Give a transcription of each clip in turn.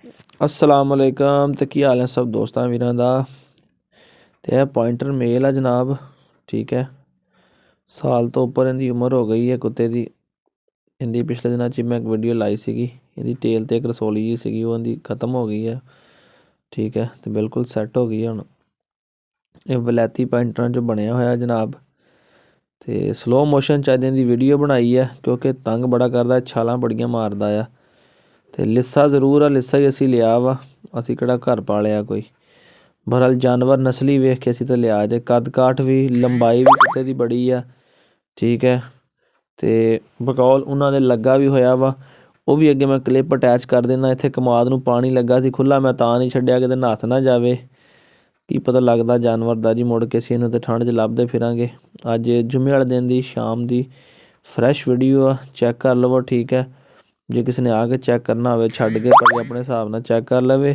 अस्सलाम वालेकुम तो की हाल है सब दोस्तों वीरां दा। ते यह पॉइंटर मेल है जनाब, ठीक है। साल तो उपर इनकी उम्र हो गई है कुत्ते की। इनकी पिछले दिनों च मैं एक वीडियो लाई सी, इनकी टेल तो एक रसौली जी सी, वो इनकी खत्म हो गई है, ठीक है। तो बिल्कुल सैट हो गई है हुण। ये वलैती पॉइंटर जो बनया होया जनाब, तो स्लो मोशन च इनकी वीडियो बनाई है क्योंकि तंग बड़ा करता, छालां बड़ियां मारदा आ। तो लिस्सा जरूर आ, लिस्सा ही असी लिया वा, असी किहड़ा घर पालिया कोई। बहरहाल जानवर नस्ली वेख के असी तो लिया जे। कद काठ भी लंबाई भी कुत्ते की बड़ी आ, ठीक है। तो बकौल उन्होंने लगा भी होया वा, वो भी अगे मैं क्लिप अटैच कर देना। इत्थे कमाद नूं पानी लगा सी खुला, मैं तां नहीं छड्डिया किते नस ना जावे, की पता लगदा जानवर दा जी। मुड़ के असीं इहनूं ते ठंड च लभदे फिरांगे। अज जुम्मे वाले दिन की शाम की फ्रैश वीडियो आ, चैक कर लवो, ठीक है। जे किसी ने आके चैक करना हो छड्ड के भाई अपने हिसाब नाल चैक कर लवे।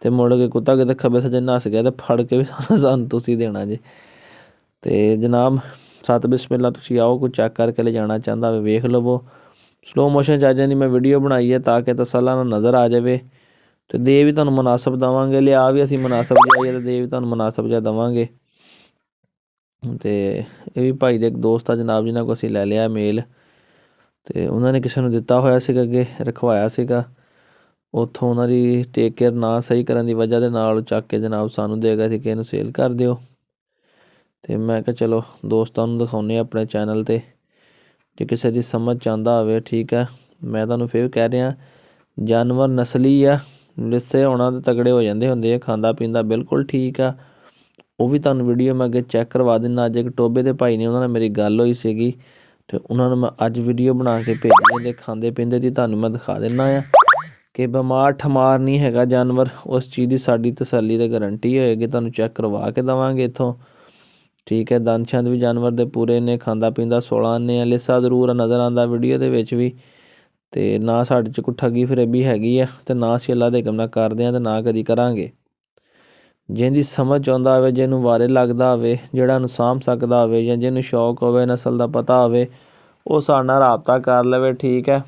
तो मुड़ के कुत्ता किते खब्बे सज्जे नस गया तो फड़ के भी सानूं तुसीं देना जे। तो जनाब सत बिस्मिल्ला, तुसीं आओ कोई चैक करके ले जाना चाहता हो वेख लवो। स्लो मोशन च अज मैं वीडियो बनाई है ताकि तसल्ला नाल नज़र आ जाए। तो दे भी तुहानूं मुनासब देवांगे, लिया भी असीं मुनासब जिहा ते दे भी तुहानूं मुनासब जिहा देवांगे। तो ये भी भाई दे एक दोस्त आ जनाब, जिन्हां कोल असीं लै लिया मेल। तो उन्होंने किसी नूं दिता होया सीगा, अगे रखवाया सीगा। उत्थों उन्हां दी टेक केयर ना सही करन दी वजह दे नाल चक के जनाब सानूं दे गए सी कि इहनूं सेल कर दिओ। तो मैं कहा चलो दोस्तां नूं दिखाउने अपने चैनल ते, जे किसी दी समझ चाहता होवे, ठीक है। मैं तुहानूं फिर कह रहा, जानवर नस्ली आ, लिस्से होना तो तगड़े हो जाते होंदे, खांदा पींदा बिल्कुल ठीक आ। वो भी तुहानूं वीडियो मैं अगे चैक करवा दिना। अज एक टोबे दे भाई ने उन्होंने मेरी गल होई सीगी, तो उन्होंने मैं अज वीडियो बना के भेजी है। खांदे पींदे दी तुहानूं मैं दिखा दिना आ कि बीमार ठमार नहीं हैगा जानवर। उस चीज़ की साडी तसल्ली ते गारंटी होएगी, तुहानूं चैक करवा के देवांगे इत्थों, ठीक है। दंद छंद भी जानवर दे पूरे ने, खांदा पींदा 16 आने आ। लिस्सा जरूर नज़र आंदा वीडियो दे विच भी। तो ना साढ़े च कोई ठगी फरेबी हैगी है, तो ना असीं अल्लाह दे हुकम नाल करदे आं, ते ना कदी करांगे। जिहदी समझ आउंदा होवे, जिहनूं वारे लगदा होवे, जिहड़ा इहनूं साਂਭ सकदा होवे, जां जिहनूं शौक होवे नस्ल दा पता होवे, वो साडे नाल राबता कर लवे, ठीक है।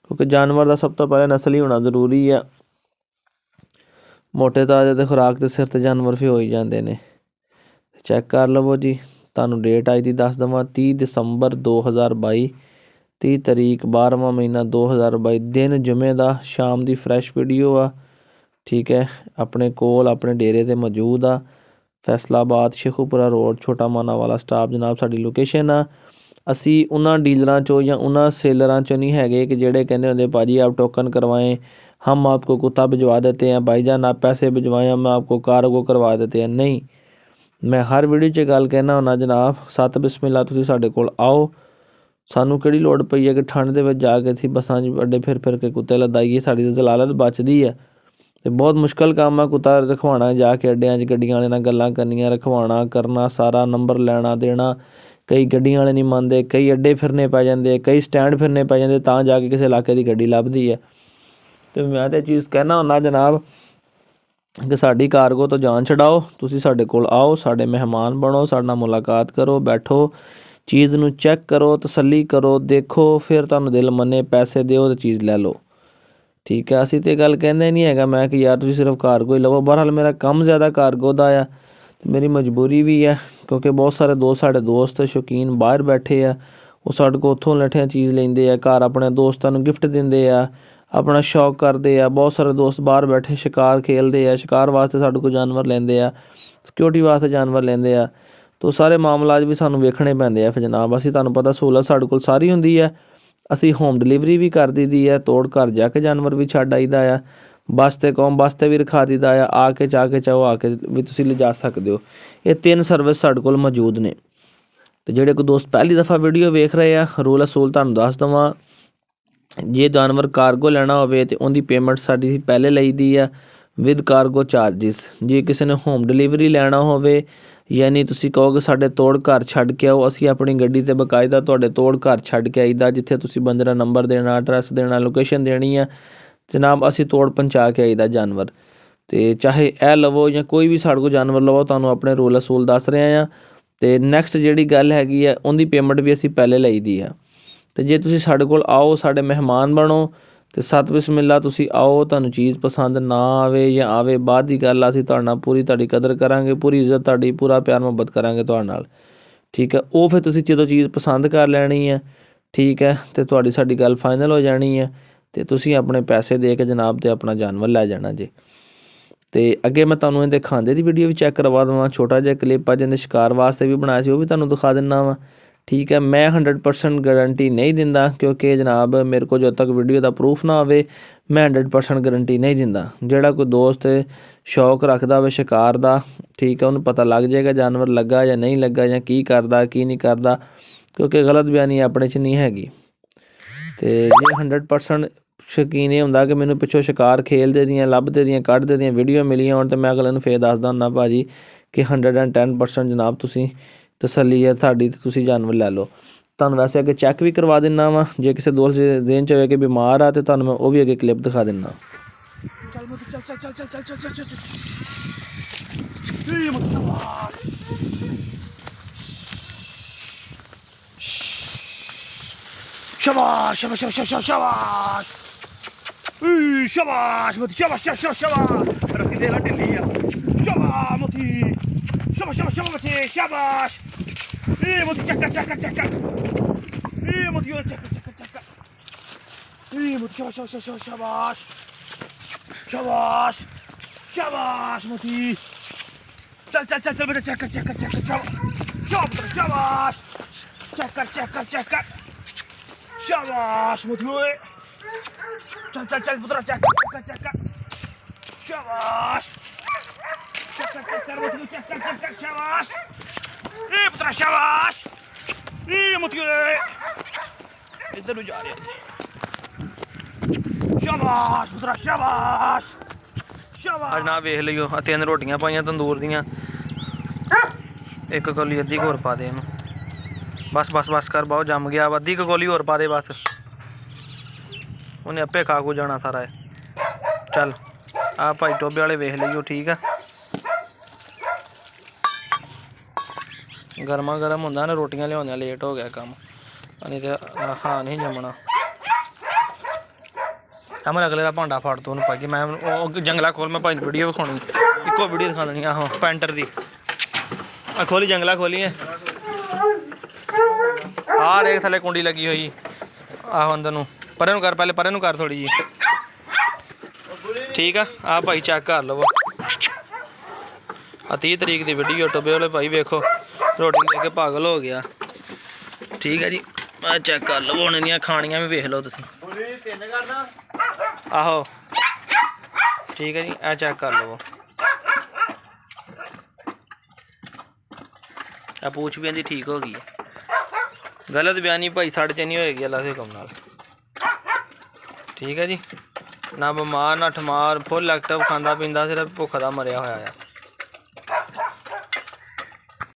क्योंकि जानवर का सब तो पहले नस्ली होना जरूरी है। मोटे ताजे ते खुराक के सिर ते जानवर भी हो ही जाते हैं। चैक कर लवो जी, तुहानूं डेट अज दी दस देवां, 30 दिसंबर 2022, 30 तरीक 12वां महीना 2022, दिन जुमे का, शाम की फ्रैश वीडियो आ, ठीक है। अपने कोल अपने डेरे ते मौजूद आ, फैसलाबाद शेखुपुरा रोड, छोटा माना वाला स्टाफ जनाब साडी लोकेशन आ। असी उन्हां डीलरां चों या उन्हां सेलरां चों नहीं हैगे कि जेड़े कहंदे हुंदे भाजी आप टोकन करवाएं, हम आपको कुत्ता भिजवा देते हैं, भाईजान आप पैसे भिजवाएं, हम आपको कार्गो करवा देते हैं। नहीं, मैं हर वीडियो च गल कहना हुंदा जनाब, सत बिस्मिल्ला तुसीं साडे कोल आओ। सानूं किहड़ी लोड़ पई है कि ठंड दे विच जा के असीं बसां च अड्डे फिर के कुत्ते लदाईए, साडी ते जलालत बचदी है। ते बहुत मुश्किल काम आ कुत्ता रखवाना, जाके अड्डियां च गड्डियां वाले नाल गल्लां करनियां, रखवाना करना सारा, नंबर लैना देना। कई गड्डियां वाले नहीं मनदे, कई अड्डे फिरने पै जांदे, कई स्टैंड फिरने पै जांदे, तां जाके किसी इलाके की गड्डी लभदी है। तो मैं तो चीज़ कहना हुंदा जनाब कि साडी कार्गो तो जान छड़ाओ, तुसीं साडे कोल आओ, साडे मेहमान बनो, साडे नाल मुलाकात करो, बैठो, चीज़ नूं चैक करो, तसल्ली करो, देखो, फिर तुहानूं दिल मने पैसे दिओ ते चीज़ लै लो, ठीक है। असीं ते गल कहंदे नहीं हैगा मैं कि यार तुसीं सिर्फ कार्गो ही लवो। बहरहाल मेरा कम ज़्यादा कार्गो दा आ, मेरी मजबूरी भी है, क्योंकि बहुत सारे साडे दोस्त शौकीन बाहर बैठे आ, वो साडे कोल उत्थों लट्ठियां चीज़ लैंदे आ, घर अपने दोस्तां नूं गिफ्ट दिंदे आ, अपना शौक करते आ। बहुत सारे दोस्त बाहर बैठे शिकार खेलते आ, शिकार वास्ते साडे कोल जानवर लैंदे आ, सिक्योरिटी वास्ते जानवर लैंदे आ। तो सारे मामलात भी सानूं वेखणे पैंदे आ फिर जनाब। असीं तुहानूं पता सहूलत साडे कोल सारी हुंदी है। असीं होम डिलीवरी भी कर दी दी है, तोड़ घर जाके जानवर भी छड्ड आईदा आ, बस ते कौम बस ते भी रखा दीदा आ, आके चाहो आके भी तुसीं लिजा सकदे हो। ये 3 सर्विस साडे कोल मौजूद ने। तो जेह्ड़े कोई दोस्त पहली दफ़ा वीडियो वेख रहे आ, रूल असूल तुहानूं दस देवां, जे जानवर कार्गो लैना होवे तो उहदी पेमेंट साडी पहले लई दी आ विद कार्गो चार्जिस। जे किसी ने होम डिलीवरी लैना होवे, यानी तुसीं कहोगे साडे तोड़ घर छड्ड के आओ, असीं अपनी गड्डी ते बकायदा तुहाडे तोड़ घर छड्ड के आईदा, जिथे तुसीं बंदे दा नंबर देना, एड्रैस देना, लोकेशन देनी है जनाब, असीं तोड़ पहुँचा के आईदा जानवर। तो चाहे ए लवो या कोई भी साडे कोल जानवर लवो, तुहानूं अपने रूल असूल दस रहे आ। तो नैक्सट जिहड़ी गल हैगी है, उहदी पेमेंट भी असीं पहले लई दी है। तो जे तुसीं साडे कोल आओ, साडे मेहमान बनो, ਤੇ ਸਤ ਬਿਸਮਿल्ला ਤੁਸੀਂ ਆਓ। ਤੁਹਾਨੂੰ ਚੀਜ਼ ਪਸੰਦ ਨਾ ਆਵੇ ਜਾਂ ਆਵੇ ਬਾਅਦ ਦੀ ਗੱਲ, ਅਸੀਂ ਤੁਹਾਡੇ ਨਾਲ ਪੂਰੀ ਤੁਹਾਡੀ ਕਦਰ ਕਰਾਂਗੇ, ਪੂਰੀ ਇੱਜ਼ਤ ਤੁਹਾਡੀ, ਪੂਰਾ ਪਿਆਰ ਮੁਹੱਬਤ ਕਰਾਂਗੇ ਤੁਹਾਡੇ ਨਾਲ, ਠੀਕ ਹੈ। ਉਹ ਫਿਰ ਤੁਸੀਂ ਜਦੋਂ ਚੀਜ਼ ਪਸੰਦ ਕਰ ਲੈਣੀ ਹੈ, ਠੀਕ ਹੈ, ਅਤੇ ਤੁਹਾਡੀ ਸਾਡੀ ਗੱਲ ਫਾਈਨਲ ਹੋ ਜਾਣੀ ਹੈ ਅਤੇ ਤੁਸੀਂ ਆਪਣੇ ਪੈਸੇ ਦੇ ਕੇ ਜਨਾਬ ਤੇ ਆਪਣਾ ਜਾਨਵਰ ਲੈ ਜਾਣਾ ਜੇ। ਅਤੇ ਅੱਗੇ ਮੈਂ ਤੁਹਾਨੂੰ ਇਹਦੇ ਖਾਂਦੇ ਦੀ ਵੀਡੀਓ ਵੀ ਚੈੱਕ ਕਰਵਾ ਦੇਵਾਂ। ਛੋਟਾ ਜਿਹਾ ਕਲਿੱਪ ਆ ਜਿਹਨੇ ਸ਼ਿਕਾਰ ਵਾਸਤੇ ਵੀ ਬਣਾਇਆ ਸੀ, ਉਹ ਵੀ ਤੁਹਾਨੂੰ ਦਿਖਾ ਦਿੰਦਾ ਵਾ, ਠੀਕ ਹੈ। ਮੈਂ 100% ਗਰੰਟੀ ਨਹੀਂ ਦਿੰਦਾ ਕਿਉਂਕਿ ਜਨਾਬ ਮੇਰੇ ਕੋਲ ਜਦੋਂ ਤੱਕ ਵੀਡੀਓ ਦਾ ਪ੍ਰੂਫ ਨਾ ਹੋਵੇ ਮੈਂ 100% ਗਰੰਟੀ ਨਹੀਂ ਦਿੰਦਾ। ਜਿਹੜਾ ਕੋਈ ਦੋਸਤ ਸ਼ੌਕ ਰੱਖਦਾ ਹੋਵੇ ਸ਼ਿਕਾਰ ਦਾ, ਠੀਕ ਹੈ, ਉਹਨੂੰ ਪਤਾ ਲੱਗ ਜਾਏਗਾ ਜਾਨਵਰ ਲੱਗਾ ਜਾਂ ਨਹੀਂ ਲੱਗਾ ਜਾਂ ਕੀ ਕਰਦਾ ਕੀ ਨਹੀਂ ਕਰਦਾ, ਕਿਉਂਕਿ ਗਲਤ ਬਿਆਨੀ ਆਪਣੇ 'ਚ ਨਹੀਂ ਹੈਗੀ। ਅਤੇ ਜੇ 100% ਸ਼ੌਕੀਨ ਇਹ ਹੁੰਦਾ ਕਿ ਮੈਨੂੰ ਪਿੱਛੋਂ ਸ਼ਿਕਾਰ ਖੇਲਦੇ ਦੀਆਂ, ਲੱਭਦੇ ਦੀਆਂ, ਕੱਢਦੇ ਦੀਆਂ ਵੀਡੀਓ ਮਿਲੀਆਂ ਹੋਣ, ਤਾਂ ਮੈਂ ਅਗਲੇ ਨੂੰ ਫੇਰ ਦੱਸਦਾ ਹੁੰਦਾ ਭਾਜੀ ਕਿ 110% ਜਨਾਬ ਤੁਸੀਂ ਤਸੱਲੀ ਹੈ ਤੁਹਾਡੀ ਅਤੇ ਤੁਸੀਂ ਜਾਨਵਰ ਲੈ ਲਓ। ਤੁਹਾਨੂੰ ਵੈਸੇ ਅੱਗੇ ਚੈੱਕ ਵੀ ਕਰਵਾ ਦਿੰਦਾ ਵਾ, ਜੇ ਕਿਸੇ ਦੋਸਤ ਦੇ ਦੇਣ 'ਚ ਹੋਵੇ ਕਿ ਬਿਮਾਰ ਆ, ਅਤੇ ਤੁਹਾਨੂੰ ਮੈਂ ਉਹ ਵੀ ਅੱਗੇ ਕਲਿੱਪ ਦਿਖਾ ਦਿੰਦਾ। शाबाश शाबाश शाबाश शाबाश शाबाश शाबाश मोती शाबाश शाबाश शाबाश रस्सी दे ला ढिल्ली आ शाबाश मोती शाबाश शाबाश शाबाश मोती शाबाश मोती चक्कर चक्कर चक्कर मोती चक्कर चक्कर चक्कर मोती शाबाश शाबाश शाबाश शाबाश शाबाश मोती चल चल चल चल बेटा चक्कर चक्कर चक्कर शाबाश शाबाश चक्कर चक्कर चक्कर शाबाश मोती ओए चल चल चल पुत्रा चक्कर चक्कर चक्कर शाबाश चक्कर चक्कर मोती चक्कर चक्कर शाबाश पुत्रा शाबाश मोती ओए इधर जा रहे शाबाश पुत्रा शाबाश शाबाश। जनाब वेख लियो 3 रोटियां पाइयां तंदूर दियां, एक कौली अद्धी होर पा दे इनू, बस बस बस कर बहुत जम गया, अद्धी कौली होर पा दे बस, उन्हें आपे खा खू जाना सारा है। चल आ भाई टोबे वाले वेख लियो, ठीक है। गर्मा गर्म होंदा ना, रोटियां लिया लेट हो गया काम, नहीं तो खा नहीं जमना। मैं अगले का भांडा फाड़ तू पाइए, मैं जंगला खोल, मैं भाई वीडियो विखानी, इको वीडियो दिखा देनी। आहो पैंटर की खोली, जंगला खोली है, आ रेख थले कुंडी लगी हुई, आहो अंदर नूं परे नूं कर, पहले परे नूं कर थोड़ी जी, ठीक है। आ भाई चेक कर लवो, 30 तरीक की वीडियो टोबे वाले भाई वेखो, रोटी दे के पागल हो गया, ठीक है जी। आ चेक कर लवो, हुण इहदियां खाणियां भी वेख लो तुसीं, आहो ठीक है जी। आ चेक कर लवो, आ पूछ भी इहदी ठीक हो गई है, गलत बयानी भाई साढ़े च नहीं होएगी अल्लाह दे हुकम नाल, ठीक है जी। ना बमार ना ठमार, फुल एक्टिव, खांदा पींदा, सिर्फ भुख दा मरिया होया है।